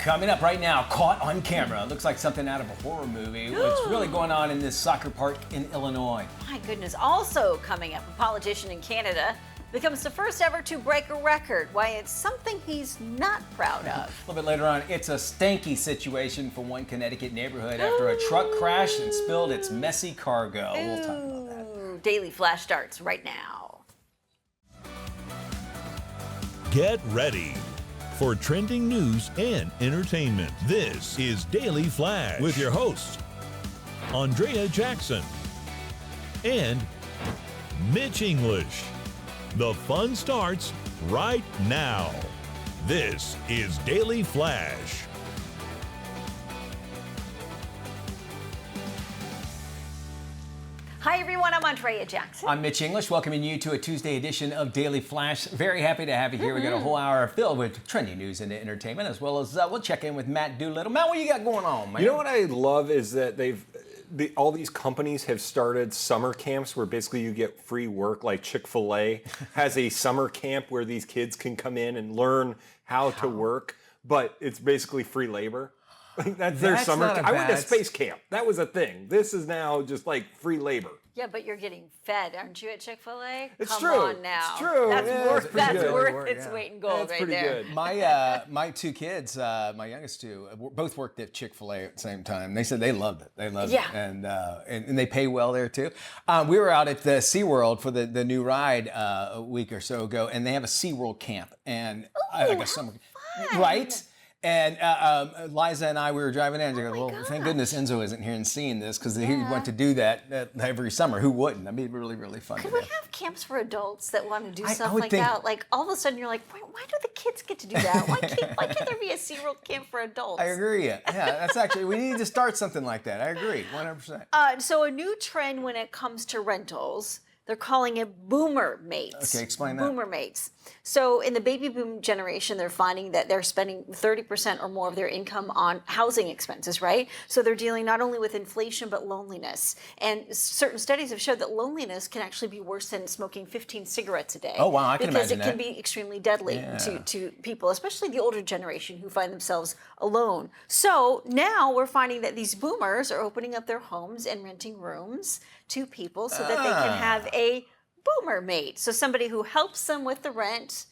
Coming up right now, caught on camera. Looks like something out of a horror movie. What's really going on in this soccer park in Illinois? My goodness. Also coming up, a politician in Canada becomes the first ever to break a record. Why it's something he's not proud of. A little bit later on, it's a stanky situation for one Connecticut neighborhood after a truck crashed and spilled its messy cargo. We'll talk about that. Daily Flash starts right now. Get ready for trending news and entertainment. This is Daily Flash with your hosts, Andrea Jackson and Mitch English. The fun starts right now. This is Daily Flash. Hi everyone, I'm Andrea Jackson. I'm Mitch English, welcoming you to a Tuesday edition of Daily Flash. Very happy to have you here. We got a whole hour filled with trending news and entertainment, as well as we'll check in with Matt Doolittle. Matt, what you got going on, man? You know what I love is that all these companies have started summer camps where basically you get free work. Like Chick-fil-A has a summer camp where these kids can come in and learn how to work, but it's basically free labor. That's their summer camp. I went to space camp. That was a thing. This is now just like free labor. Yeah, but you're getting fed, aren't you, at Chick-fil-A? It's Come true. on now. It's true. That's Yeah, worth its weight in gold right there. Good. My two kids, my youngest two, both worked at Chick-fil-A at the same time. They said they loved it. They loved it. And they pay well there too. We were out at the SeaWorld for the new ride a week or so ago, and they have a SeaWorld camp. And like a summer, right? And Liza and I, we were driving in and go, well, thank goodness Enzo isn't here and seeing this, because he went to do that every summer. Who wouldn't? I mean, really, really fun. Could we have camps for adults that want to do stuff like that? Like all of a sudden you're like, why do the kids get to do that? Why can't there be a SeaWorld camp for adults? I agree. Yeah, that's actually, we need to start something like that. I agree, 100%. So a new trend when it comes to rentals, they're calling it boomer mates. Okay, explain that. Boomer mates. So in the baby boom generation, they're finding that they're spending 30% or more of their income on housing expenses, right? So they're dealing not only with inflation, but loneliness. And certain studies have showed that loneliness can actually be worse than smoking 15 cigarettes a day. Oh, wow, I can imagine Because it can be extremely deadly to people, especially the older generation who find themselves alone. So now we're finding that these boomers are opening up their homes and renting rooms to people so that they can have a boomer mate. So somebody who helps them with the rent,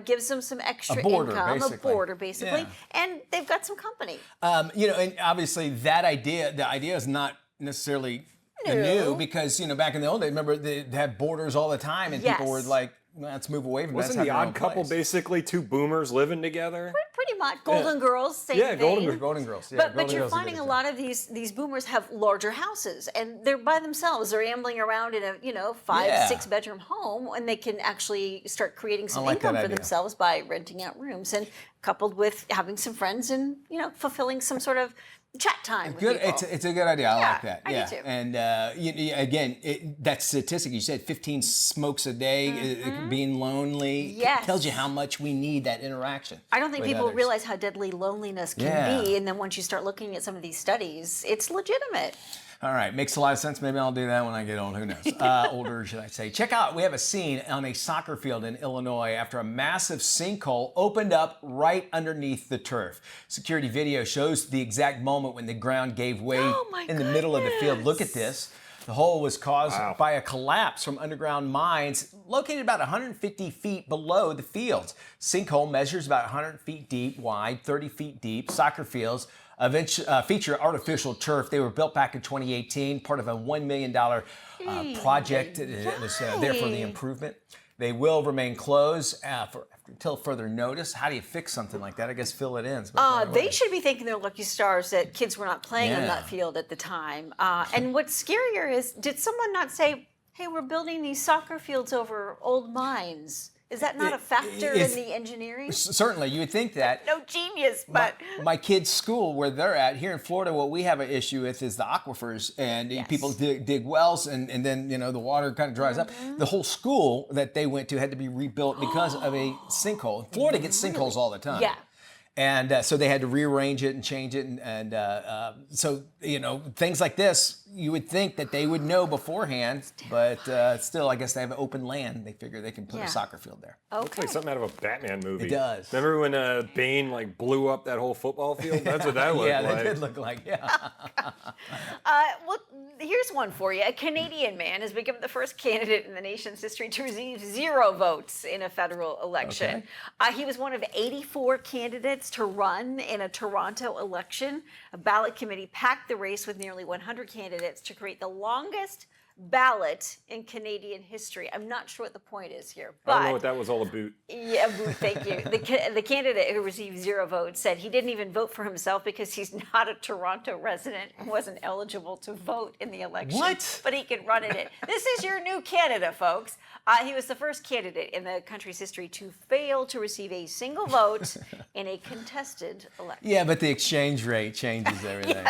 gives them some extra income, basically. A boarder basically, and they've got some company. And obviously the idea is not necessarily new, because, back in the old days, remember they had boarders all the time, and people were like, let's move away from that. Wasn't The Odd Couple basically two boomers living together? Pretty much. Golden Girls, same thing. Golden Girls. Yeah, but you're finding a lot of these boomers have larger houses, and they're by themselves. They're ambling around in a 5-6 bedroom home, and they can actually start creating some income for themselves by renting out rooms, and coupled with having some friends and fulfilling some sort of chat time with people. It's a good idea. I like that. I do too. And again, that statistic you said, 15 smokes a day, being lonely, tells you how much we need that interaction. I don't think people realize how deadly loneliness can be, and then once you start looking at some of these studies, it's legitimate. All right, makes a lot of sense. Maybe I'll do that when I get old. Who knows? Older, should I say. Check out, we have a scene on a soccer field in Illinois after a massive sinkhole opened up right underneath the turf. Security video shows the exact moment when the ground gave way in the middle of the field. Look at this. The hole was caused by a collapse from underground mines located about 150 feet below the fields. Sinkhole measures about 100 feet deep, wide, 30 feet deep. Soccer fields feature artificial turf. They were built back in 2018, part of a $1 million project that was there for the improvement. They will remain closed until further notice. How do you fix something like that? I guess fill it in. They should be thanking their lucky stars that kids were not playing on that field at the time. And what's scarier is, did someone not say, hey, we're building these soccer fields over old mines? Is that not a factor in the engineering? Certainly, you would think that. No genius, but... My kids' school, where they're at, here in Florida, what we have an issue with is the aquifers, and people dig wells, and then, the water kind of dries up. The whole school that they went to had to be rebuilt because of a sinkhole. Florida gets sinkholes all the time. Yeah. And so they had to rearrange it and change it. And so, things like this, you would think that they would know beforehand, but still, I guess they have open land. They figure they can put a soccer field there. Looks like something out of a Batman movie. It does. Remember when Bane like blew up that whole football field? That's what that looked like. Yeah, they did look like, Well, here's one for you. A Canadian man has become the first candidate in the nation's history to receive 0 votes in a federal election. Okay. He was one of 84 candidates to run in a Toronto election. A ballot committee packed the race with nearly 100 candidates to create the longest ballot in Canadian history. I'm not sure what the point is here, but I don't know what that was all about. Yeah, thank you. The candidate who received 0 votes said he didn't even vote for himself because he's not a Toronto resident and wasn't eligible to vote in the election. What? But he could run in it. This is your new Canada, folks. He was the first candidate in the country's history to fail to receive a single vote in a contested election. Yeah, but the exchange rate changes everything.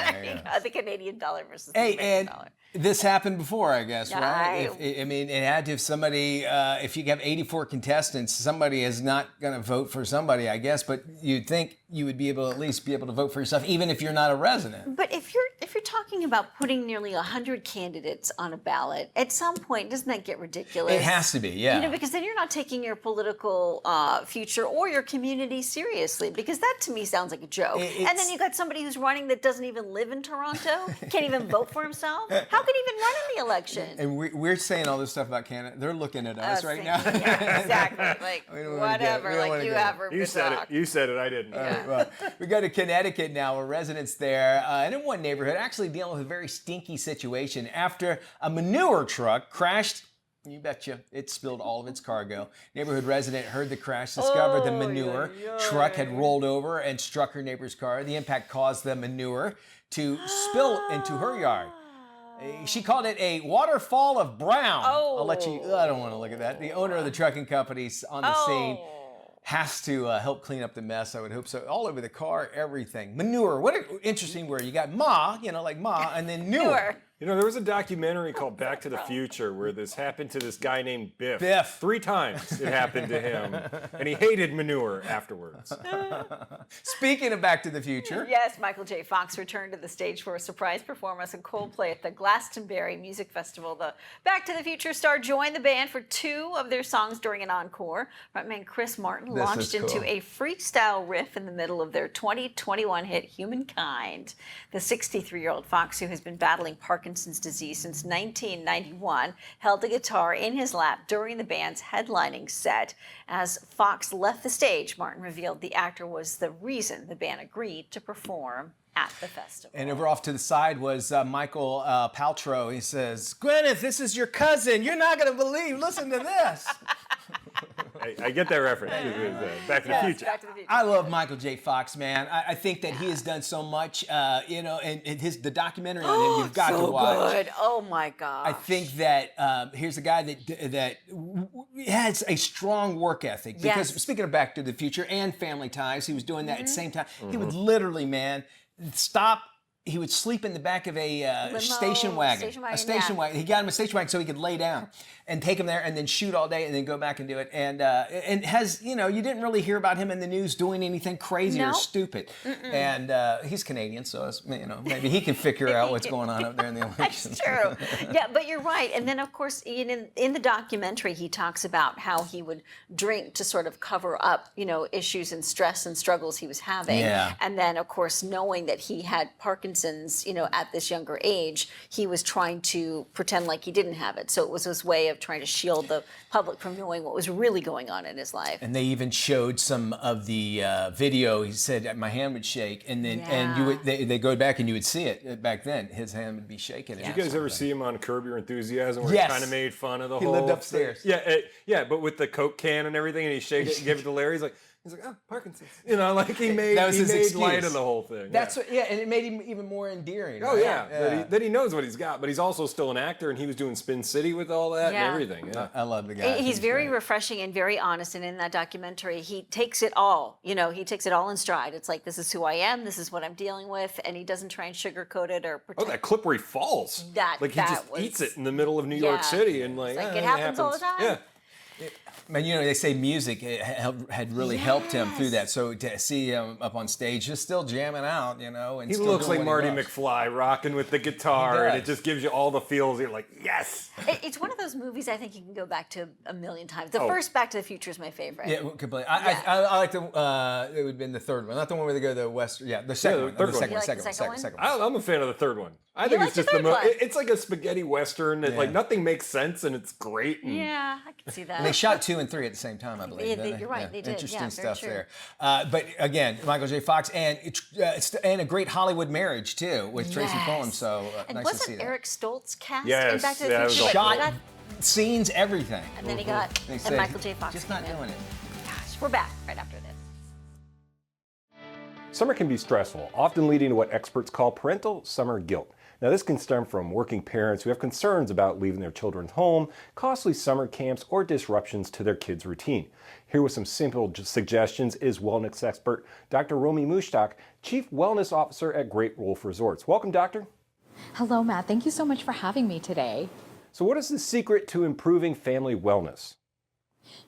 The Canadian dollar versus the American dollar. This happened before, I guess, right? I mean, it had to have somebody, if you have 84 contestants, somebody is not going to vote for somebody, I guess, but you'd think you would be able to at least be able to vote for yourself, even if you're not a resident. But if you're talking about putting nearly 100 candidates on a ballot, at some point, doesn't that get ridiculous? It has to be, yeah. Because then you're not taking your political future or your community seriously, because that to me sounds like a joke. And then you got somebody who's running that doesn't even live in Toronto, can't even vote for himself. How could he even run in the election? And we're saying all this stuff about Canada. They're looking at us right now. Yeah, exactly. Like, whatever. Like, you have You said it. You said it. I didn't. Well, we go to Connecticut now, where residents there, and in one neighborhood, actually dealing with a very stinky situation after a manure truck crashed. You betcha, it spilled all of its cargo. Neighborhood resident heard the crash, discovered the manure truck had rolled over and struck her neighbor's car. The impact caused the manure to spill into her yard. She called it a waterfall of brown. I'll let you, I don't want to look at that. The owner of the trucking company's on the scene. Has to help clean up the mess, I would hope so. All over the car, everything. Manure, what an interesting word. You got ma, like ma, and then newer. There was a documentary called Back to the Future where this happened to this guy named Biff. 3 times it happened to him, and he hated manure afterwards. Speaking of Back to the Future. Yes, Michael J. Fox returned to the stage for a surprise performance of Coldplay at the Glastonbury Music Festival. The Back to the Future star joined the band for 2 of their songs during an encore. Frontman Chris Martin launched into a freestyle riff in the middle of their 2021 hit Humankind. The 63-year-old Fox, who has been battling Parkinson's disease since 1991, held the guitar in his lap during the band's headlining set. As Fox left the stage, Martin revealed the actor was the reason the band agreed to perform at the festival. And over off to the side was Michael Paltrow. He says, Gwyneth, this is your cousin. You're not going to believe. Listen to this. I get that reference. Back to the Future. Back to the Future. I love Michael J. Fox, man. I think that he has done so much, and the documentary on him, you've got to watch. Good. Oh my God. I think that here's a guy that has a strong work ethic. Because speaking of Back to the Future and Family Ties, he was doing that at the same time. He would literally, man, stop. He would sleep in the back of a station wagon. Wagon. He got him a station wagon so he could lay down and take him there and then shoot all day and then go back and do it. And has, you didn't really hear about him in the news doing anything crazy or stupid. And he's Canadian, so maybe he can figure out what's going on up there in the elections. That's true. Yeah, but you're right. And then, of course, in the documentary, he talks about how he would drink to sort of cover up, issues and stress and struggles he was having. Yeah. And then, of course, knowing that he had Parkinson's, at this younger age, he was trying to pretend like he didn't have it. So it was his way of trying to shield the public from knowing what was really going on in his life. And they even showed some of the video. He said my hand would shake, and then they go back and you would see it back then. His hand would be shaking. Did you guys ever see him on Curb Your Enthusiasm where Yes. he kind of made fun of the He whole lived upstairs. thing? Yeah, but with the Coke can and everything, and he shake it and give it to Larry. He's like, oh, Parkinson's. He made light of the whole thing. That's and it made him even more endearing. Oh right? yeah. That he knows what he's got, but he's also still an actor, and he was doing Spin City with all that and everything. Yeah. I love the guy. He's very refreshing and very honest, and in that documentary, he takes it all. He takes it all in stride. It's like, this is who I am, this is what I'm dealing with, and he doesn't try and sugarcoat it or pretend. Oh, that clip where he falls. He just eats it in the middle of New York City, and it happens all the time. Yeah. Man, they say music had really helped him through that. So to see him up on stage, just still jamming out, and He still looks doing like what he Marty loves. McFly rocking with the guitar, and it just gives you all the feels. You're like, yes. It's one of those movies I think you can go back to a million times. The first Back to the Future is my favorite. Yeah, completely. I like the. It would have been the third one, not the one where they go to the western. Yeah, the second one. third The one. second You one. like the Second second one. one? Second one. I'm a fan of the third one. I think like it's the just third one? It's like a spaghetti western that like nothing makes sense and it's great. And Yeah, I can see that. And they shot 2 and 3 at the same time, I believe. didn't You're right, they did. Interesting Yeah, very stuff true. there. But again, Michael J. Fox and a great Hollywood marriage too with Tracy Yes. Fulham. So And nice to see wasn't that. Eric Stoltz cast Yes, in Back to the yeah, it Future? was But Shot, he got- scenes, everything. and then he got They and said, Michael J. Fox. Just not came in. doing it. Gosh, we're back right after this. Summer can be stressful, often leading to what experts call parental summer guilt. Now, this can stem from working parents who have concerns about leaving their children home, costly summer camps, or disruptions to their kids' routine. Here with some simple suggestions is wellness expert Dr. Romy Mushtaq, Chief Wellness Officer at Great Wolf Resorts. Welcome, Doctor. Hello, Matt. Thank you so much for having me today. So what is the secret to improving family wellness?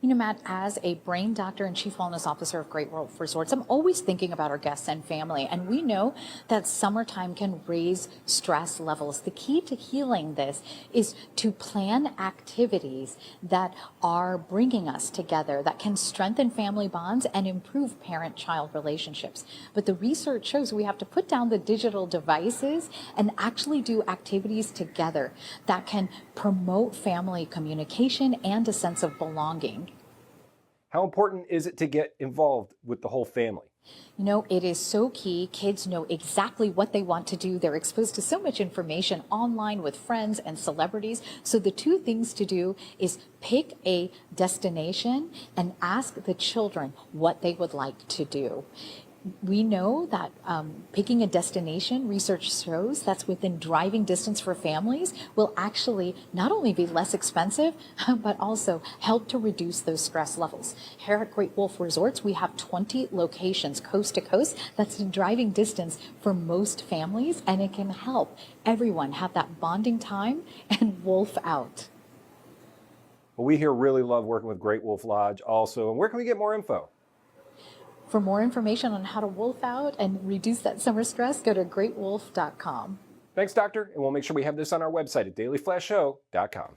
You know, Matt, as a brain doctor and chief wellness officer of Great Wolf Resorts, I'm always thinking about our guests and family. And we know that summertime can raise stress levels. The key to healing this is to plan activities that are bringing us together, that can strengthen family bonds and improve parent-child relationships. But the research shows we have to put down the digital devices and actually do activities together that can promote family communication and a sense of belonging. How important is it to get involved with the whole family? You know, it is so key. Kids know exactly what they want to do. They're exposed to so much information online with friends and celebrities. So the two things to do is pick a destination and ask the children what they would like to do. We know that picking a destination, research shows that's within driving distance for families will actually not only be less expensive, but also help to reduce those stress levels. Here at Great Wolf Resorts, we have 20 locations coast to coast. That's in driving distance for most families, and it can help everyone have that bonding time and wolf out. Well, we here really love working with Great Wolf Lodge also. And where can we get more info? For more information on how to wolf out and reduce that summer stress, go to greatwolf.com. Thanks, Doctor. And we'll make sure we have this on our website at dailyflashshow.com.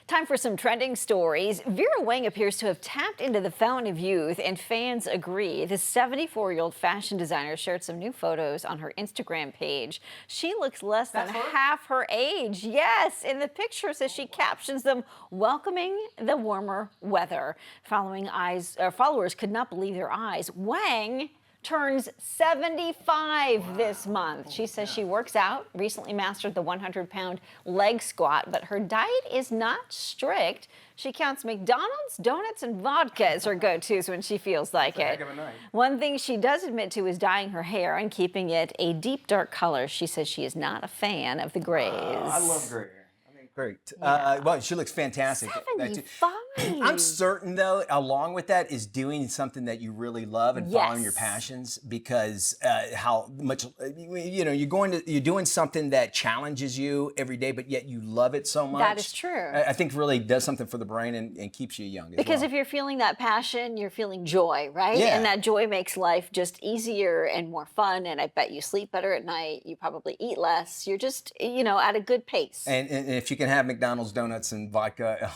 Time for some trending stories. Vera Wang appears to have tapped into the fountain of youth, and fans agree. The 74-year-old fashion designer shared some new photos on her Instagram page. She looks less than half her age. Yes, in the pictures as she captions them, welcoming the warmer weather. Followers could not believe their eyes. Wang turns 75 this month. She says she works out, recently mastered the 100-pound leg squat, but her diet is not strict. She counts McDonald's, donuts, and vodka as her go-tos when she feels like it. One thing she does admit to is dyeing her hair and keeping it a deep dark color. She says she is not a fan of the grays. I love gray hair. Great. Well, she looks fantastic. 75. I'm certain, though, along with that is doing something that you really love and following your Yes. passions, because how much you're doing something that challenges you every day, but yet you love it so much. That is true. I think really does something for the brain and keeps you young. Because if you're feeling that passion, you're feeling joy, right? Yeah. And that joy makes life just easier and more fun. And I bet you sleep better at night. You probably eat less. You're just, at a good pace. And if you can have McDonald's, donuts, and vodka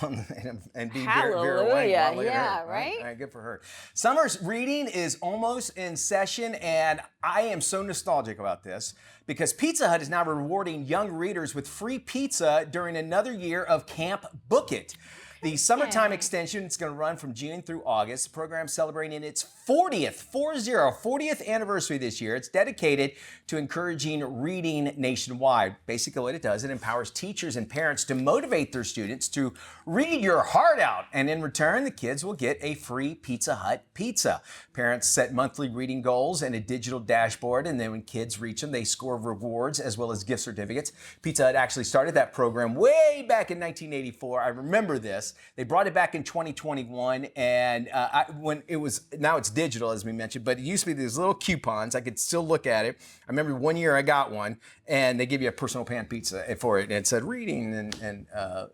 and be Vera Wang, Hallelujah. well, look at Yeah, her, right? All right, good for her. Summer's reading is almost in session, and I am so nostalgic about this because Pizza Hut is now rewarding young readers with free pizza during another year of Camp Book It. The summertime extension is going to run from June through August. The program celebrating its 40th anniversary this year. It's dedicated to encouraging reading nationwide. Basically what it does, it empowers teachers and parents to motivate their students to read your heart out. And in return, the kids will get a free Pizza Hut pizza. Parents set monthly reading goals and a digital dashboard. And then when kids reach them, they score rewards as well as gift certificates. Pizza Hut actually started that program way back in 1984. I remember this. this. They brought it back in 2021, and now it's digital, as we mentioned, but it used to be these little coupons. I could still look at it. I remember one year I got one, and they give you a personal pan pizza for it, and it said reading, and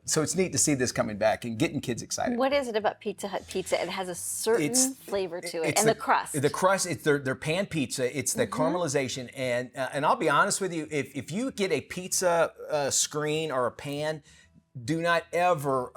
so it's neat to see this coming back and getting kids excited. What is it about Pizza Hut pizza? It has a certain flavor to it, and the crust. The crust, it's their pan pizza. It's the caramelization, and I'll be honest with you, if you get a pizza screen or a pan, do not ever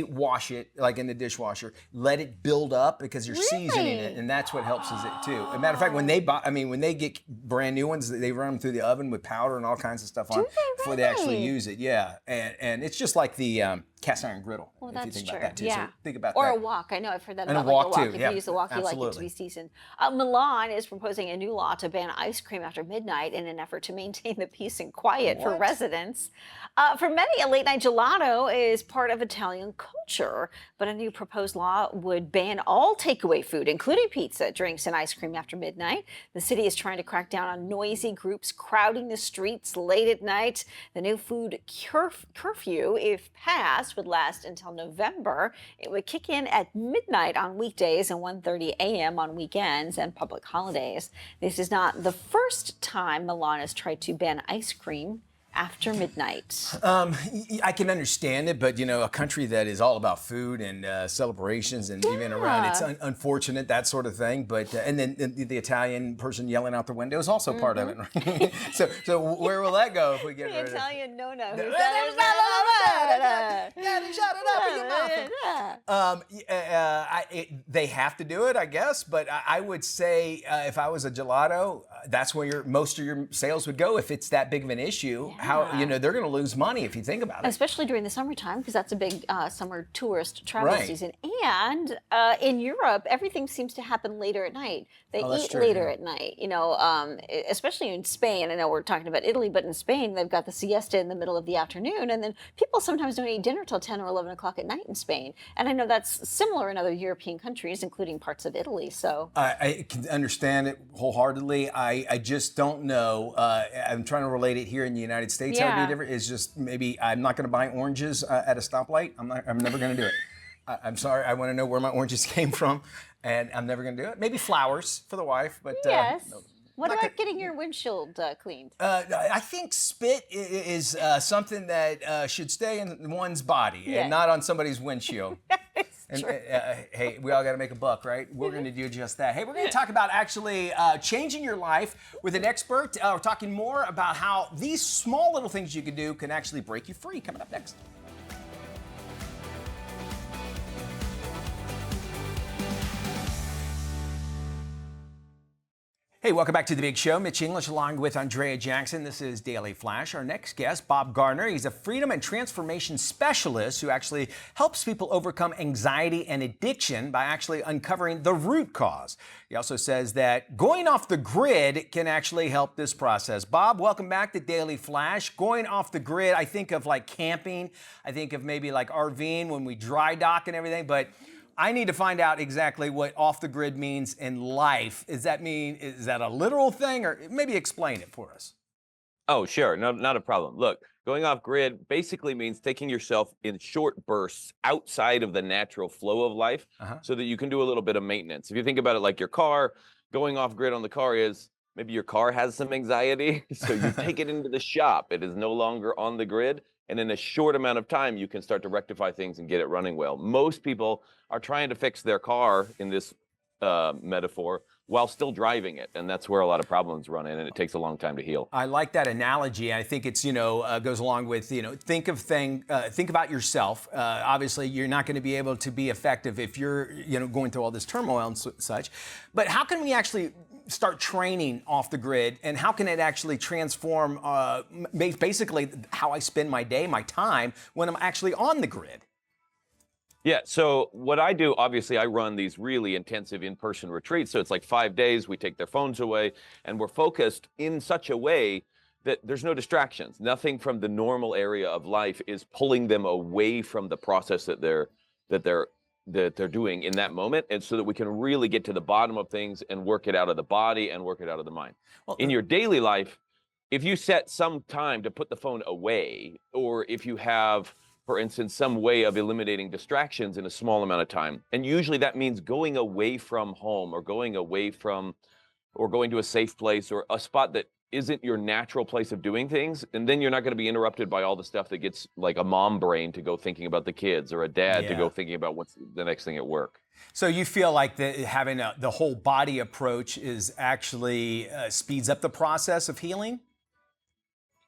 wash it like in the dishwasher. Let it build up because you're seasoning it, and that's what helps it too. As a matter of fact, when they get brand new ones, they run them through the oven with powder and all kinds of stuff on before they actually use it. Yeah, and it's just like the cast iron griddle. Well, if that's you think true. about that too. Yeah. So think about or that. a wok. I know I've heard that And about a wok like a wok. too, If yeah. you use the wok, you like it to Absolutely. be seasoned. Milan is proposing a new law to ban ice cream after midnight in an effort to maintain the peace and quiet for residents. For many, a late night gelato is part of Italian culture, but a new proposed law would ban all takeaway food, including pizza, drinks, and ice cream after midnight. The city is trying to crack down on noisy groups crowding the streets late at night. The new food curfew, if passed, would last until November. It would kick in at midnight on weekdays and 1:30 a.m. on weekends and public holidays. This is not the first time Milan has tried to ban ice cream after midnight. I can understand it, but a country that is all about food and celebrations and even around, it's unfortunate, that sort of thing. But and then the Italian person yelling out the window is also part of it. Right? so where will that go if we get rid of it? The Italian no-no. They have to do it, I guess. But I would say if I was a gelato, that's where most of your sales would go if it's that big of an issue. How they're going to lose money if you think about it. Especially during the summertime, because that's a big summer tourist travel season. And in Europe, everything seems to happen later at night. They eat later at night. Especially in Spain. I know we're talking about Italy, but in Spain, they've got the siesta in the middle of the afternoon, and then people sometimes don't eat dinner till 10 or 11 o'clock at night in Spain. And I know that's similar in other European countries, including parts of Italy. So I can understand it wholeheartedly. I just don't know. I'm trying to relate it here in the United States. How it would be different. It's just maybe I'm not going to buy oranges at a stoplight. I'm never going to do it. I'm sorry. I want to know where my oranges came from, and I'm never going to do it. Maybe flowers for the wife, but yes. What about getting your windshield cleaned? I think spit is something that should stay in one's body and not on somebody's windshield. And, hey, we all got to make a buck, right? We're going to do just that. Hey, we're going to talk about actually changing your life with an expert. We're talking more about how these small little things you can do can actually break you free. Coming up next. Hey, welcome back to The Big Show. Mitch English along with Andrea Jackson. This is Daily Flash. Our next guest, Bob Gardner. He's a freedom and transformation specialist who actually helps people overcome anxiety and addiction by actually uncovering the root cause. He also says that going off the grid can actually help this process. Bob, welcome back to Daily Flash. Going off the grid, I think of like camping. I think of maybe like RVing when we dry dock and everything, but I need to find out exactly what off the grid means in life. Is that a literal thing, or maybe explain it for us? Oh, sure. No, not a problem. Look, going off grid basically means taking yourself in short bursts outside of the natural flow of life so that you can do a little bit of maintenance. If you think about it like your car, going off grid on the car is maybe your car has some anxiety. So you take it into the shop. It is no longer on the grid. And in a short amount of time, you can start to rectify things and get it running well. Most people are trying to fix their car in this metaphor while still driving it. And that's where a lot of problems run in, and it takes a long time to heal. I like that analogy. I think it's, goes along with, think about yourself. Obviously, you're not going to be able to be effective if you're, going through all this turmoil and such. But how can we actually start training off the grid, and how can it actually transform basically how I spend my day, my time when I'm actually on the grid? Yeah, so what I do, obviously, I run these really intensive in-person retreats. So it's like 5 days, we take their phones away, and we're focused in such a way that there's no distractions. Nothing from the normal area of life is pulling them away from the process that they're doing in that moment, and so that we can really get to the bottom of things and work it out of the body and work it out of the mind. Well, in your daily life, if you set some time to put the phone away, or if you have for instance, some way of eliminating distractions in a small amount of time. And usually that means going away from home or going to a safe place or a spot that isn't your natural place of doing things. And then you're not going to be interrupted by all the stuff that gets like a mom brain to go thinking about the kids or a dad to go thinking about what's the next thing at work. So you feel like having the whole body approach is actually speeds up the process of healing?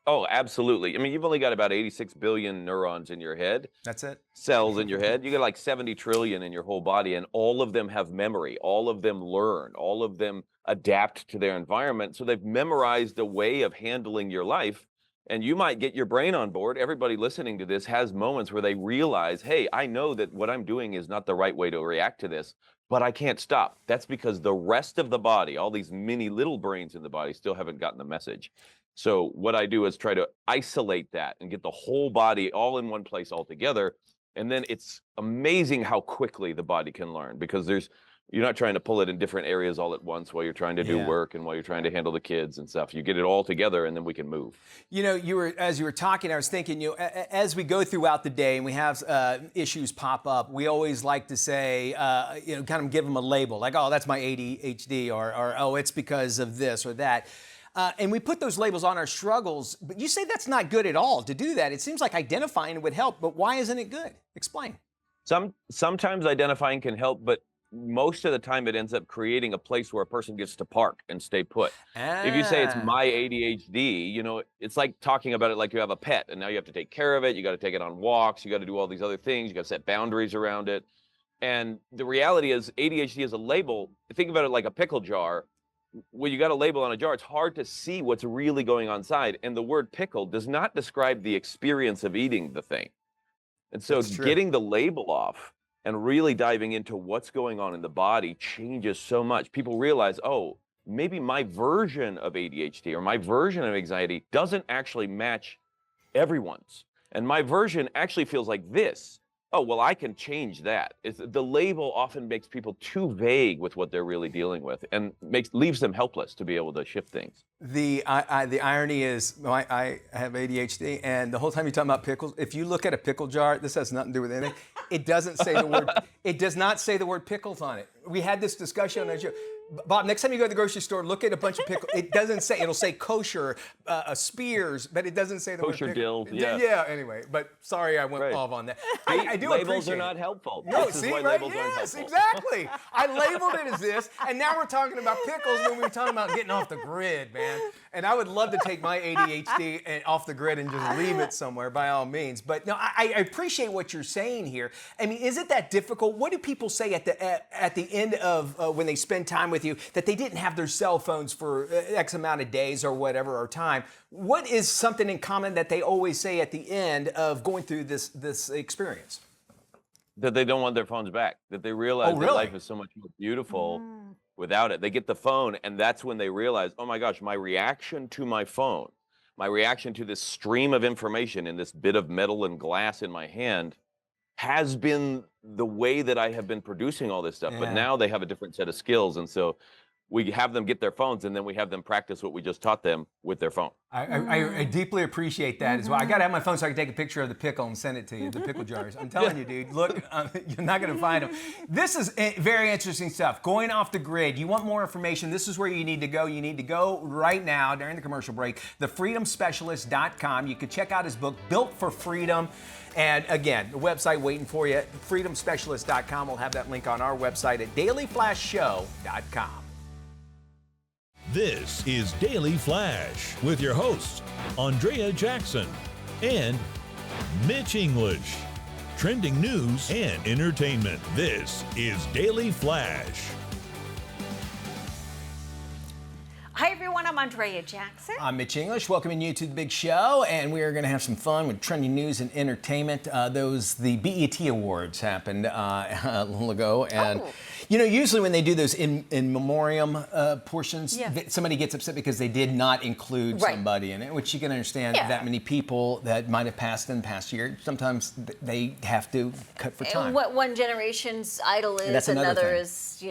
Oh, absolutely. I mean, you've only got about 86 billion neurons in your head. That's it? Cells in your head. You got like 70 trillion in your whole body, and all of them have memory. All of them learn. All of them adapt to their environment. So they've memorized a way of handling your life. And you might get your brain on board. Everybody listening to this has moments where they realize, hey, I know that what I'm doing is not the right way to react to this, but I can't stop. That's because the rest of the body, all these mini little brains in the body, still haven't gotten the message. So what I do is try to isolate that and get the whole body all in one place all together. And then it's amazing how quickly the body can learn, because you're not trying to pull it in different areas all at once while you're trying to do work and while you're trying to handle the kids and stuff. You get it all together and then we can move. You know, as you were talking, I was thinking, as we go throughout the day and we have issues pop up, we always like to say, kind of give them a label, like, oh, that's my ADHD, or oh, it's because of this or that. And we put those labels on our struggles, but you say that's not good at all to do that. It seems like identifying would help, but why isn't it good? Explain. Sometimes identifying can help, but most of the time it ends up creating a place where a person gets to park and stay put. If you say it's my ADHD, it's like talking about it like you have a pet, and now you have to take care of it. You got to take it on walks. You got to do all these other things. You got to set boundaries around it. And the reality is ADHD is a label. Think about it like a pickle jar. When you got a label on a jar, it's hard to see what's really going on inside. And the word pickle does not describe the experience of eating the thing. And so getting the label off and really diving into what's going on in the body changes so much. People realize, oh, maybe my version of ADHD or my version of anxiety doesn't actually match everyone's. And my version actually feels like this. Oh, well, I can change that. The label often makes people too vague with what they're really dealing with and leaves them helpless to be able to shift things. The irony is, I have ADHD, and the whole time you're talking about pickles, if you look at a pickle jar, this has nothing to do with anything. It doesn't say the word. It does not say the word pickles on it. We had this discussion on our show. Bob, next time you go to the grocery store, look at a bunch of pickles. It doesn't say. It'll say kosher, Spears, but it doesn't say the kosher word dill. Yeah. Yeah. Anyway, but sorry, I went off on that. I do labels appreciate are not helpful. No, this see, is why right? labels aren't Yes, helpful. exactly. I labeled it as this, and now we're talking about pickles when we were talking about getting off the grid, man. And I would love to take my ADHD and off the grid and just leave it somewhere, by all means. But no, I appreciate what you're saying here. I mean, is it that difficult? What do people say at the end of when they spend time with you that they didn't have their cell phones for X amount of days or whatever, or time? What is something in common that they always say at the end of going through this experience? That they don't want their phones back. That they realize that life is so much more beautiful without it. They get the phone, and that's when they realize, oh my gosh, my reaction to my phone, my reaction to this stream of information in this bit of metal and glass in my hand has been the way that I have been producing all this stuff. But now they have a different set of skills. And so we have them get their phones, and then we have them practice what we just taught them with their phone. I deeply appreciate that as well. I got to have my phone so I can take a picture of the pickle and send it to you, the pickle jars. I'm telling you, dude, look, you're not going to find them. This is very interesting stuff. Going off the grid. You want more information, this is where you need to go. You need to go right now during the commercial break, thefreedomspecialist.com. You can check out his book, Built for Freedom. And again, the website waiting for you, freedomspecialist.com. We'll have that link on our website at dailyflashshow.com. This is Daily Flash with your hosts, Andrea Jackson and Mitch English. Trending news and entertainment. This is Daily Flash. Hi everyone, I'm Andrea Jackson. I'm Mitch English, welcoming you to the big show, and we are going to have some fun with trending news and entertainment. The BET Awards happened a little ago, and usually when they do those in memoriam portions, somebody gets upset because they did not include somebody in it, which you can understand. That many people that might have passed in the past year, sometimes they have to cut for time. And what one generation's idol is, another is,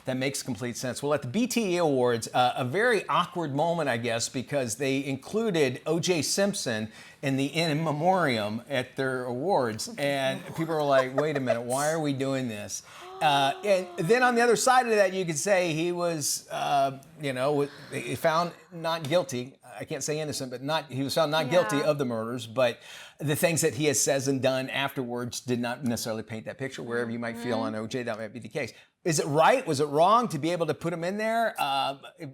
That makes complete sense. Well, at the BET Awards, a very very awkward moment, I guess, because they included O.J. Simpson in the in memoriam at their awards, and people are like, "Wait a minute, why are we doing this?" And then on the other side of that, you could say he was, found not guilty. I can't say innocent, but he was found not guilty of the murders. But the things that he has said and done afterwards did not necessarily paint that picture. Wherever you might feel on O.J., that might be the case. Is it right? Was it wrong to be able to put him in there?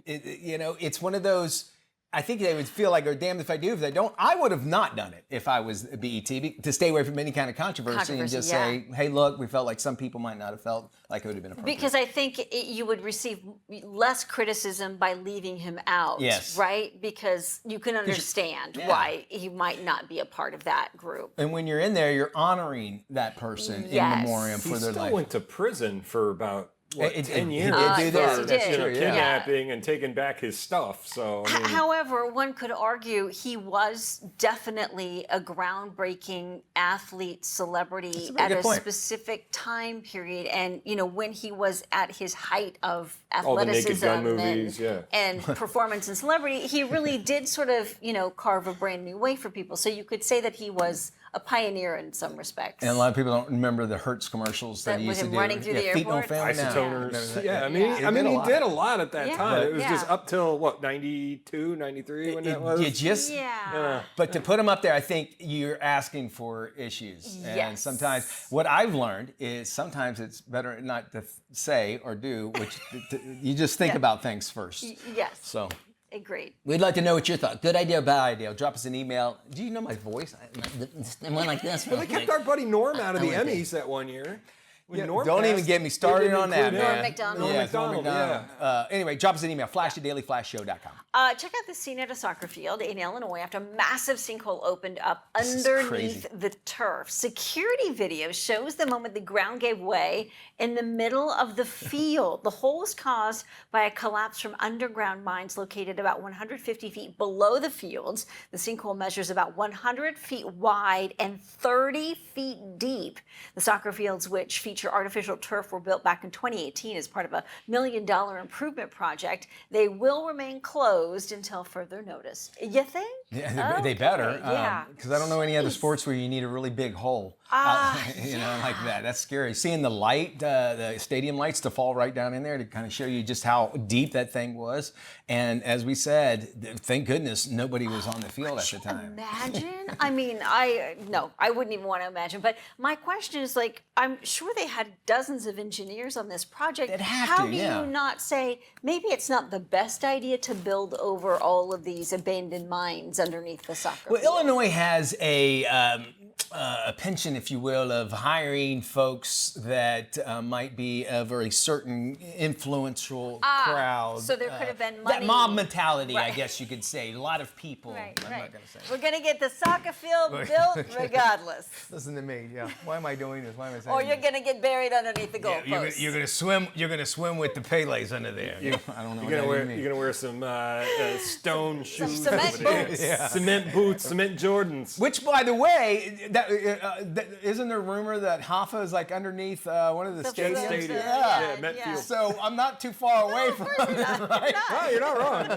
It's one of those. I think they would feel like they're damned if I do, if they don't. I would have not done it if I was BET, to stay away from any kind of controversy and just say, hey, look, we felt like some people might not have felt like it would have been appropriate. Because I think you would receive less criticism by leaving him out, right? Because you can understand why he might not be a part of that group. And when you're in there, you're honoring that person in memoriam for their life. He still went to prison for about 10 years for kidnapping and taking back his stuff. So, I mean, however, one could argue he was definitely a groundbreaking athlete celebrity at a specific time period, and when he was at his height of athleticism all the Naked Gun movies, and performance and celebrity, he really did sort of carve a brand new way for people. So you could say that he was a pioneer in some respects. And a lot of people don't remember the Hertz commercials that he used to do. Running through the airport. Isotoners. Yeah, I mean, he did a lot at that time. It was just up till, 92, 93 when that was? But to put him up there, I think you're asking for issues. And sometimes, what I've learned is sometimes it's better not to say or do, which you just think about things first. Yes. So. Agreed. We'd like to know what your thought. Good idea, bad idea. Drop us an email. Do you know my voice? I went like this. Well, they kept our buddy Norm out of the Emmys that one year. Don't even get me started on that, man. Norm Macdonald. Norm Macdonald. Anyway, drop us an email, flash@dailyflashshow.com. Check out the scene at a soccer field in Illinois after a massive sinkhole opened up underneath the turf. Security video shows the moment the ground gave way in the middle of the field. The hole was caused by a collapse from underground mines located about 150 feet below the fields. The sinkhole measures about 100 feet wide and 30 feet deep. The soccer fields, which feature artificial turf, were built back in 2018 as part of a $1 million improvement project. They will remain closed until further notice. You think? Yeah, they better. Because I don't know any other sports where you need a really big hole. Like that. That's scary. Seeing the light, the stadium lights, to fall right down in there to kind of show you just how deep that thing was. And as we said, thank goodness nobody was on the field at the time. Imagine? I mean, I wouldn't even want to imagine. But my question is, I'm sure they had dozens of engineers on this project. How do you not say, maybe it's not the best idea to build over all of these abandoned mines underneath the soccer field? Illinois has a penchant, if you will, of hiring folks that might be of a certain influential crowd. So there could have been money. That mob mentality, I guess you could say. A lot of people. I'm not going to say. We're going to get the soccer field built regardless. Listen to me. Why am I doing this? Why am I saying Or you're going to get buried underneath the goalpost. You're going to swim. You're going to swim with the Pele's under there. I don't know. You're going to wear some stone shoes. Some cement boots. Cement boots. Cement Jordans. Which, by the way, isn't there a rumor that Hoffa is underneath one of the stadiums? Metfield. So I'm not too far away from it, right? No, you're not wrong.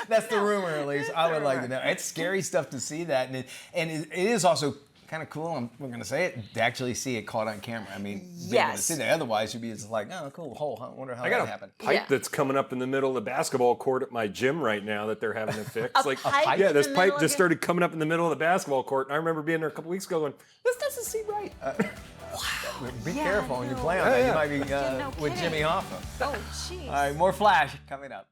That's the rumor, at least. I would like to know. It's scary stuff to see that, and it is also kind of cool. We're going to say it, to actually see it caught on camera. I mean, being able to see that. Otherwise, you'd be just like, oh, cool hole. I wonder how that happened. I got a pipe that's coming up in the middle of the basketball court at my gym right now that they're having to fix. A pipe? Yeah, this pipe just started coming up in the middle of the basketball court, and I remember being there a couple weeks ago going, this doesn't seem right. Wow. Be careful when you play on that. You might be with Jimmy Hoffa. Oh, jeez. All right, more Flash coming up.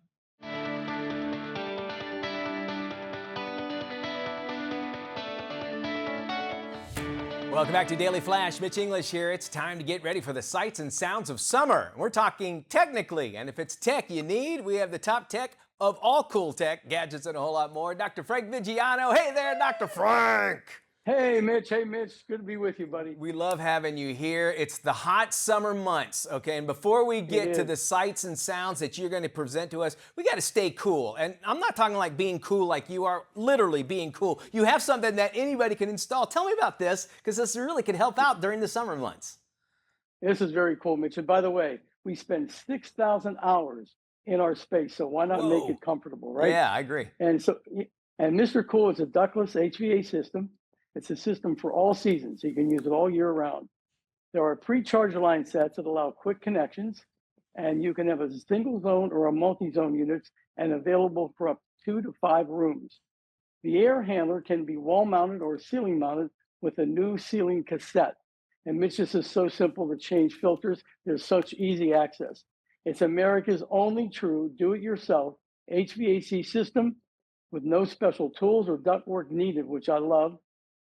Welcome back to Daily Flash. Mitch English here. It's time to get ready for the sights and sounds of summer. We're talking technically, and if it's tech you need, we have the top tech of all cool tech, gadgets, and a whole lot more. Dr. Frank Vigiano. Hey there, Dr. Frank. Hey, Mitch. Hey, Mitch. Good to be with you, buddy. We love having you here. It's the hot summer months, okay? And before we get to the sights and sounds that you're going to present to us, we got to stay cool. And I'm not talking like being cool like you are, literally being cool. You have something that anybody can install. Tell me about this, because this really could help out during the summer months. This is very cool, Mitch. And by the way, we spend 6,000 hours in our space. So why not make Whoa. it comfortable, right? Yeah, I agree. And so, and Mr. Cool is a ductless HVAC system. It's a system for all seasons. So you can use it all year round. There are pre-charge line sets that allow quick connections, and you can have a single zone or a multi-zone units and available for up to 2 to 5 rooms. The air handler can be wall mounted or ceiling mounted with a new ceiling cassette. And Mitch, this is so simple to change filters. There's such easy access. It's America's only true do-it-yourself HVAC system with no special tools or ductwork needed, which I love.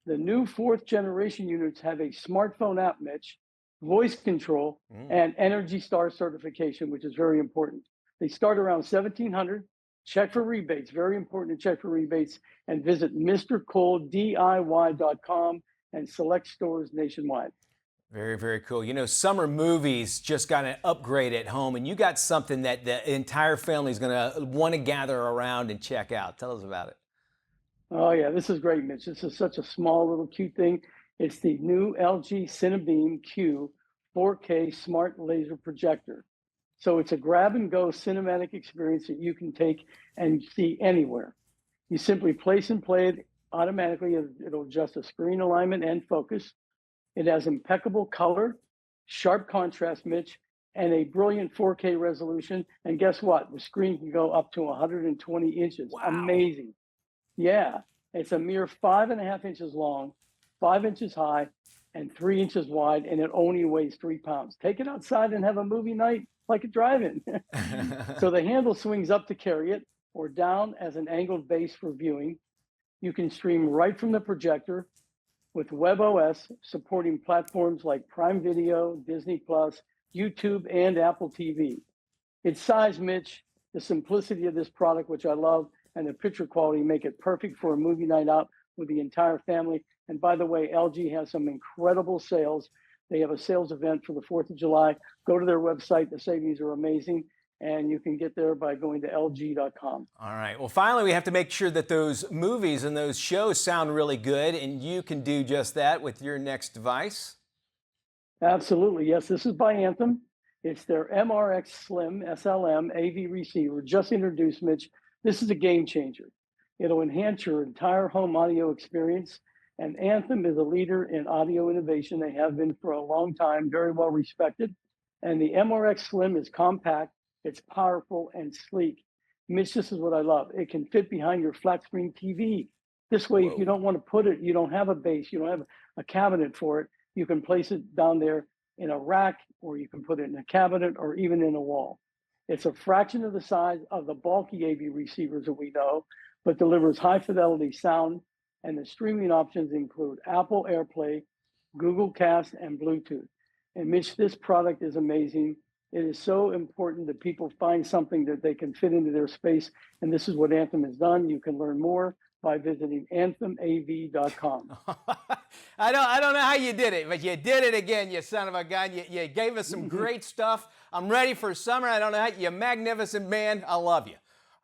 The new 4th generation units have a smartphone app, Mitch, voice control, and Energy Star certification, which is very important. They start around 1,700. Check for rebates, very important to check for rebates, and visit MrColeDIY.com and select stores nationwide. Very, very cool. You know, summer movies just got an upgrade at home, and you got something that the entire family is going to want to gather around and check out. Tell us about it. Oh, yeah, this is great, Mitch. This is such a small little cute thing. It's the new LG Cinebeam Q 4K smart laser projector. So it's a grab and go cinematic experience that you can take and see anywhere. You simply place and play it automatically. It'll adjust the screen alignment and focus. It has impeccable color, sharp contrast, Mitch, and a brilliant 4K resolution. And guess what? The screen can go up to 120 inches. Wow. Amazing. Yeah, it's a mere 5.5 inches long, 5 inches high, and 3 inches wide, and it only weighs 3 pounds. Take it outside and have a movie night like a drive-in. So the handle swings up to carry it or down as an angled base for viewing. You can stream right from the projector with WebOS supporting platforms like Prime Video, Disney Plus, YouTube, and Apple TV. Its size, Mitch, the simplicity of this product, which I love, and the picture quality make it perfect for a movie night out with the entire family. And by the way, LG has some incredible sales. They have a sales event for the 4th of July. Go to their website. The savings are amazing. And you can get there by going to lg.com. All right. Well, finally, we have to make sure that those movies and those shows sound really good, and you can do just that with your next device. Absolutely. Yes, this is by Anthem. It's their MRX Slim SLM AV receiver, just introduced, Mitch. This is a game changer. It'll enhance your entire home audio experience. And Anthem is a leader in audio innovation. They have been for a long time, very well respected. And the MRX Slim is compact, it's powerful and sleek. Mitch, this is what I love. It can fit behind your flat screen TV. This way, if you don't want to put it, you don't have a base, you don't have a cabinet for it, you can place it down there in a rack, or you can put it in a cabinet or even in a wall. It's a fraction of the size of the bulky AV receivers that we know, but delivers high fidelity sound. And the streaming options include Apple AirPlay, Google Cast, and Bluetooth. And Mitch, this product is amazing. It is so important that people find something that they can fit into their space. And this is what Anthem has done. You can learn more by visiting anthemav.com. I don't know how you did it, but you did it again, you son of a gun. You gave us some great stuff. I'm ready for summer. I don't know how you're a magnificent man. I love you.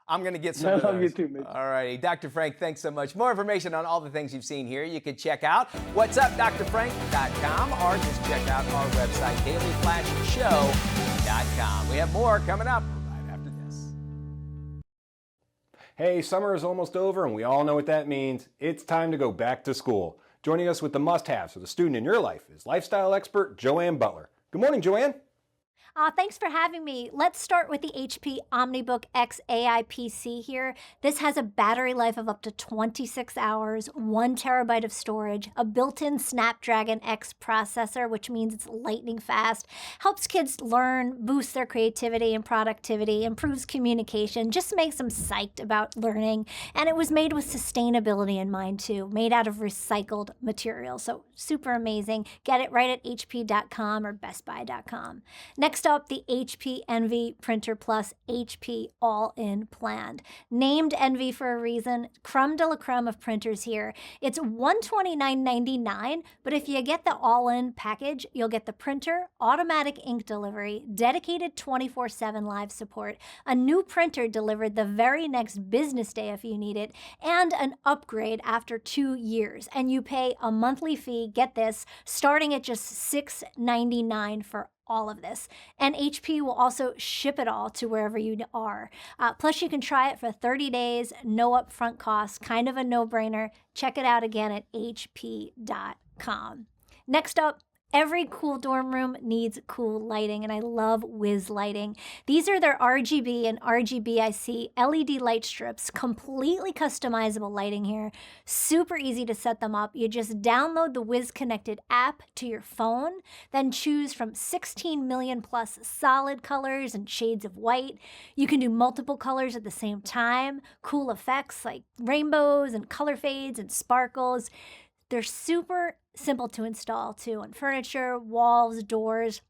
I'm going to get some of those. I love you too, Mitch. All righty. Dr. Frank, thanks so much. More information on all the things you've seen here, you can check out whatsupdrfrank.com or just check out our website, dailyflashshow.com. We have more coming up right after this. Hey, summer is almost over, and we all know what that means. It's time to go back to school. Joining us with the must-haves for the student in your life is lifestyle expert Joanne Butler. Good morning, Joanne. Thanks for having me. Let's start with the HP OmniBook X AI PC here. This has a battery life of up to 26 hours, 1 terabyte of storage, a built-in Snapdragon X processor, which means it's lightning fast, helps kids learn, boosts their creativity and productivity, improves communication, just makes them psyched about learning. And it was made with sustainability in mind too, made out of recycled materials. So super amazing. Get it right at hp.com or bestbuy.com. Next up, the HP Envy Printer Plus HP All-In Planned. Named Envy for a reason, creme de la creme of printers here. It's $129.99, but if you get the All-In package, you'll get the printer, automatic ink delivery, dedicated 24/7 live support, a new printer delivered the very next business day if you need it, and an upgrade after 2 years. And you pay a monthly fee, get this, starting at just $6.99 for all of this. And HP will also ship it all to wherever you are. Plus, you can try it for 30 days, no upfront costs, kind of a no-brainer. Check it out again at hp.com. Next up, every cool dorm room needs cool lighting, and I love Wiz Lighting. These are their RGB and RGBIC LED light strips, completely customizable lighting here, super easy to set them up. You just download the Wiz Connected app to your phone, then choose from 16 million plus solid colors and shades of white. You can do multiple colors at the same time, cool effects like rainbows and color fades and sparkles. They're super simple to install too on furniture, walls, doors.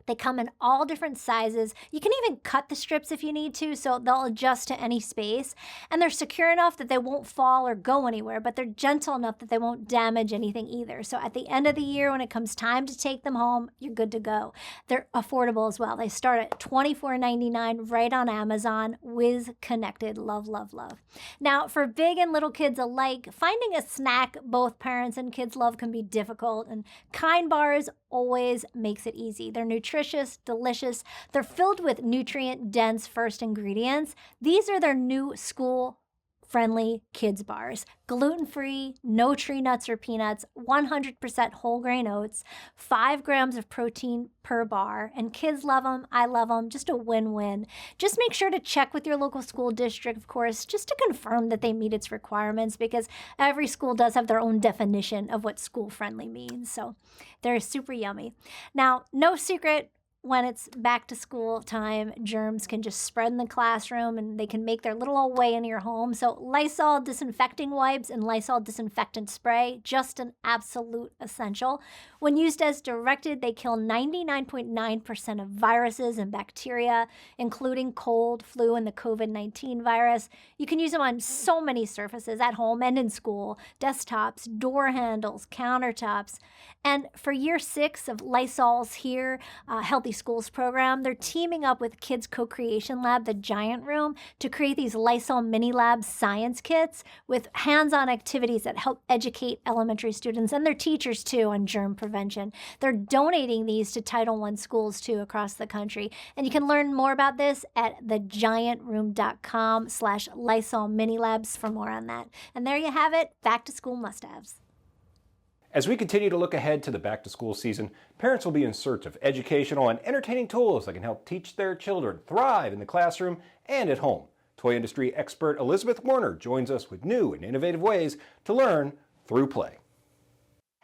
They come in all different sizes. You can even cut the strips if you need to, so they'll adjust to any space. And they're secure enough that they won't fall or go anywhere, but they're gentle enough that they won't damage anything either. So at the end of the year, when it comes time to take them home, you're good to go. They're affordable as well. They start at $24.99 right on Amazon. Wiz Connected. Love, love, love. Now, for big and little kids alike, finding a snack both parents and kids love can be difficult, and Kind Bars always makes it easy. They're nutritious, delicious. They're filled with nutrient-dense first ingredients. These are their new school-friendly kids bars. Gluten-free, no tree nuts or peanuts, 100% whole grain oats, 5 grams of protein per bar, and kids love them. I love them. Just a win-win. Just make sure to check with your local school district, of course, just to confirm that they meet its requirements, because every school does have their own definition of what school-friendly means. So they're super yummy. Now, no secret, when it's back to school time, germs can just spread in the classroom and they can make their little old way into your home. So Lysol disinfecting wipes and Lysol disinfectant spray, just an absolute essential. When used as directed, they kill 99.9% of viruses and bacteria, including cold, flu, and the COVID-19 virus. You can use them on so many surfaces at home and in school, desktops, door handles, countertops. And for year 6 of Lysol's Here Healthy Schools program, they're teaming up with Kids Co-Creation Lab, the Giant Room, to create these Lysol Mini Lab science kits with hands-on activities that help educate elementary students and their teachers too on germ prevention. They're donating these to Title I schools too across the country. And you can learn more about this at thegiantroom.com/Lysol Mini Labs for more on that. And there you have it, back to school must-haves. As we continue to look ahead to the back-to-school season, parents will be in search of educational and entertaining tools that can help teach their children thrive in the classroom and at home. Toy industry expert Elizabeth Warner joins us with new and innovative ways to learn through play.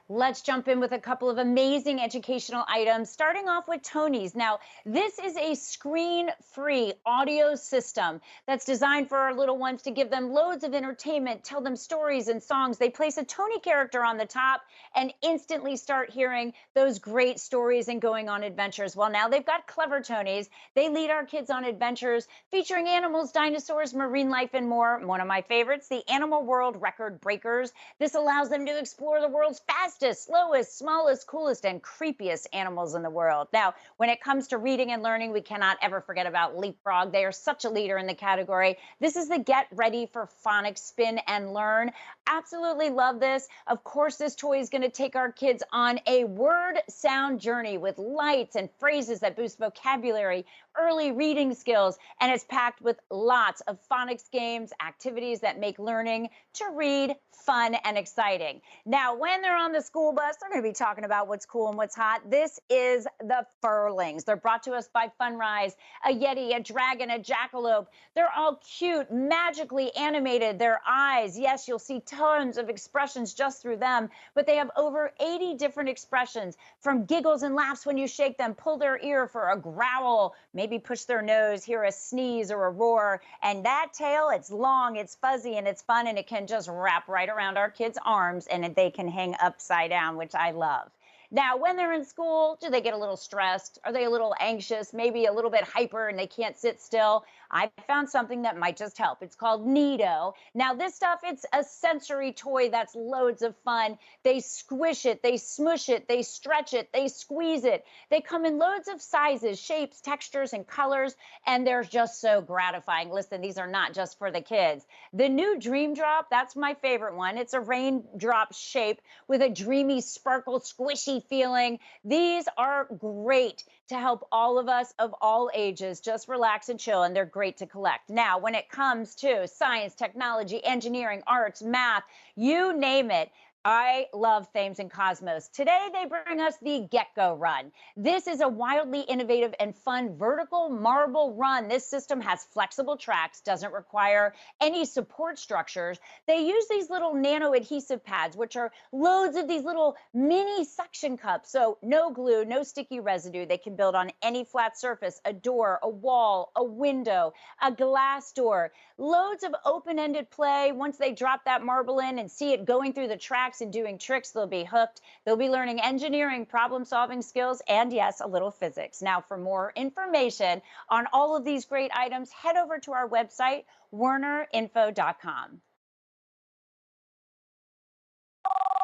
Let's jump in with a couple of amazing educational items, starting off with Tony's. Now, this is a screen-free audio system that's designed for our little ones to give them loads of entertainment, tell them stories and songs. They place a Tony character on the top and instantly start hearing those great stories and going on adventures. Well, now they've got Clever Tonys. They lead our kids on adventures featuring animals, dinosaurs, marine life, and more. One of my favorites, the Animal World Record Breakers. This allows them to explore the world's fastest, slowest, smallest, coolest, and creepiest animals in the world. Now, when it comes to reading and learning, we cannot ever forget about Leapfrog. They are such a leader in the category. This is the Get Ready for Phonics Spin and Learn. Absolutely love this. Of course, this toy is going to take our kids on a word sound journey with lights and phrases that boost vocabulary, early reading skills, and it's packed with lots of phonics games, activities that make learning to read fun and exciting. Now, when they're on the school bus, they're going to be talking about what's cool and what's hot. This is the Furlings. They're brought to us by Funrise, a Yeti, a dragon, a jackalope. They're all cute, magically animated. Their eyes, yes, you'll see tons of expressions just through them, but they have over 80 different expressions, from giggles and laughs when you shake them, pull their ear for a growl, maybe push their nose, hear a sneeze or a roar. And that tail, it's long, it's fuzzy, and it's fun, and it can just wrap right around our kids' arms, and they can hang upside down, which I love. Now, when they're in school, do they get a little stressed? Are they a little anxious, maybe a little bit hyper, and they can't sit still? I found something that might just help. It's called Nido. Now, this stuff, it's a sensory toy that's loads of fun. They squish it, they smush it, they stretch it, they squeeze it. They come in loads of sizes, shapes, textures, and colors, and they're just so gratifying. Listen, these are not just for the kids. The new Dream Drop, that's my favorite one. It's a raindrop shape with a dreamy, sparkle, squishy happy feeling. These are great to help all of us of all ages just relax and chill, and they're great to collect. Now, when it comes to science, technology, engineering, arts, math, you name it, I love Thames and Cosmos. Today, they bring us the Get-Go Run. This is a wildly innovative and fun vertical marble run. This system has flexible tracks, doesn't require any support structures. They use these little nano adhesive pads, which are loads of these little mini suction cups. So no glue, no sticky residue. They can build on any flat surface, a door, a wall, a window, a glass door. Loads of open-ended play. Once they drop that marble in and see it going through the tracks and doing tricks, they'll be hooked. They'll be learning engineering, problem-solving skills, and yes, a little physics. Now, for more information on all of these great items, head over to our website, WernerInfo.com.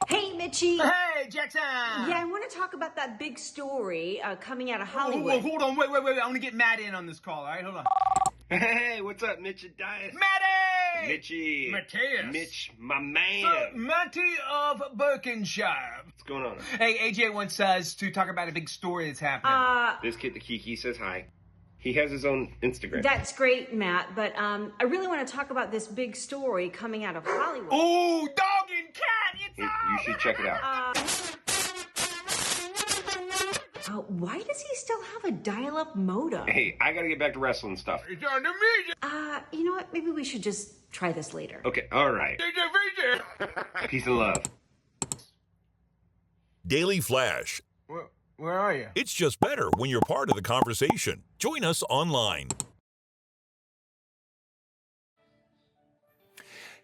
Hey, Mitchie. Hey, Jackson. Yeah, I want to talk about that big story coming out of Whoa, Hollywood. hold on, wait. I want to get Matt in on this call, all right? Hold on. Hey, what's up, Mitch and Dias? Matty! Mitchie. Mateus. Mitch, my man. Matty of Berkshire. What's going on? Hey, AJ wants us to talk about a big story that's happening. This kid, the Kiki, says hi. He has his own Instagram. That's great, Matt, but I really want to talk about this big story coming out of Hollywood. Oh, dog and cat! You should check it out. Why does he still have a dial-up modem? Hey, I gotta get back to wrestling stuff. It's on the music. You know what? Maybe we should just try this later. Okay, all right. Peace and love. Daily Flash. Where are you? It's just better when you're part of the conversation. Join us online.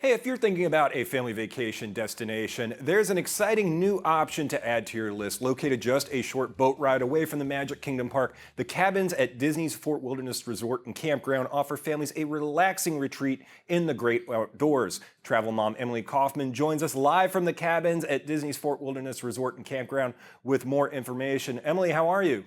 Hey, if you're thinking about a family vacation destination, there's an exciting new option to add to your list. Located just a short boat ride away from the Magic Kingdom Park, the cabins at Disney's Fort Wilderness Resort and Campground offer families a relaxing retreat in the great outdoors. Travel mom Emily Kaufman joins us live from the cabins at Disney's Fort Wilderness Resort and Campground with more information. Emily, how are you?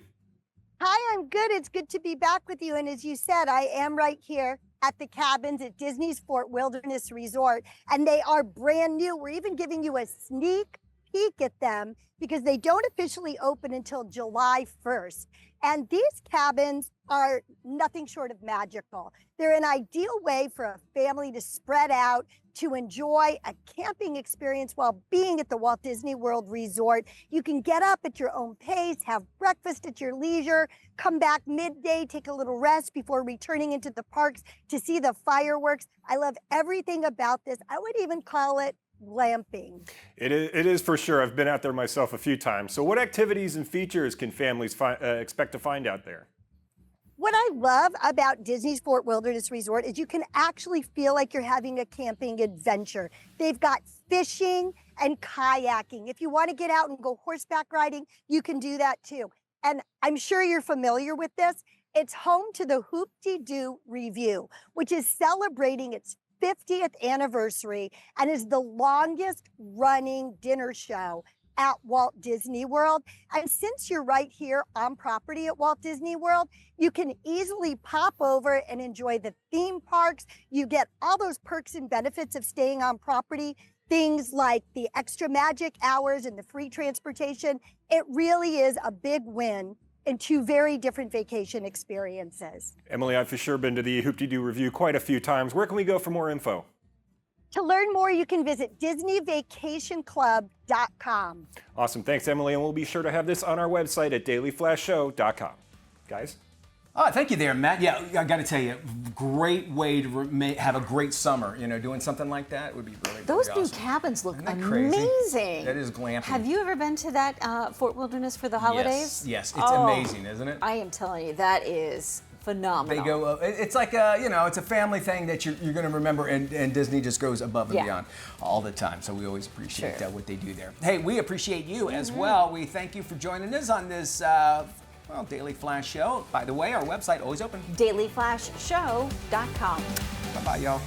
Hi, I'm good. It's good to be back with you. And as you said, I am right here at the cabins at Disney's Fort Wilderness Resort, and they are brand new. We're even giving you a sneak peek at them because they don't officially open until July 1st. And these cabins are nothing short of magical. They're an ideal way for a family to spread out, to enjoy a camping experience while being at the Walt Disney World Resort. You can get up at your own pace, have breakfast at your leisure, come back midday, take a little rest before returning into the parks to see the fireworks. I love everything about this. I would even call it glamping. It is for sure. I've been out there myself a few times. So what activities and features can families expect to find out there? What I love about Disney's Fort Wilderness Resort is you can actually feel like you're having a camping adventure. They've got fishing and kayaking. If you want to get out and go horseback riding, you can do that too. And I'm sure you're familiar with this. It's home to the Hoop-Dee-Doo Review, which is celebrating its 50th anniversary and is the longest running dinner show at Walt Disney World. And since you're right here on property at Walt Disney World, you can easily pop over and enjoy the theme parks. You get all those perks and benefits of staying on property, things like the extra magic hours and the free transportation. It really is a big win in two very different vacation experiences. Emily, I've for sure been to the Hoop-Dee-Doo Review quite a few times. Where can we go for more info? To learn more, you can visit DisneyVacationClub.com. Awesome. Thanks, Emily. And we'll be sure to have this on our website at dailyflashshow.com. Guys? Oh, thank you there, Matt. Yeah, I got to tell you, great way to have a great summer. You know, doing something like that would be really, Those really new awesome. cabins look Isn't that crazy? amazing. That is glamping. Have you ever been to that Fort Wilderness for the holidays? Yes, it's amazing, isn't it? I am telling you, that is phenomenal. They go. It's like a, it's a family thing that you're going to remember, and Disney just goes above and beyond all the time. So we always appreciate what they do there. Hey, we appreciate you as well. We thank you for joining us on this Daily Flash show. By the way, our website always open. DailyFlashShow.com. Bye bye, y'all.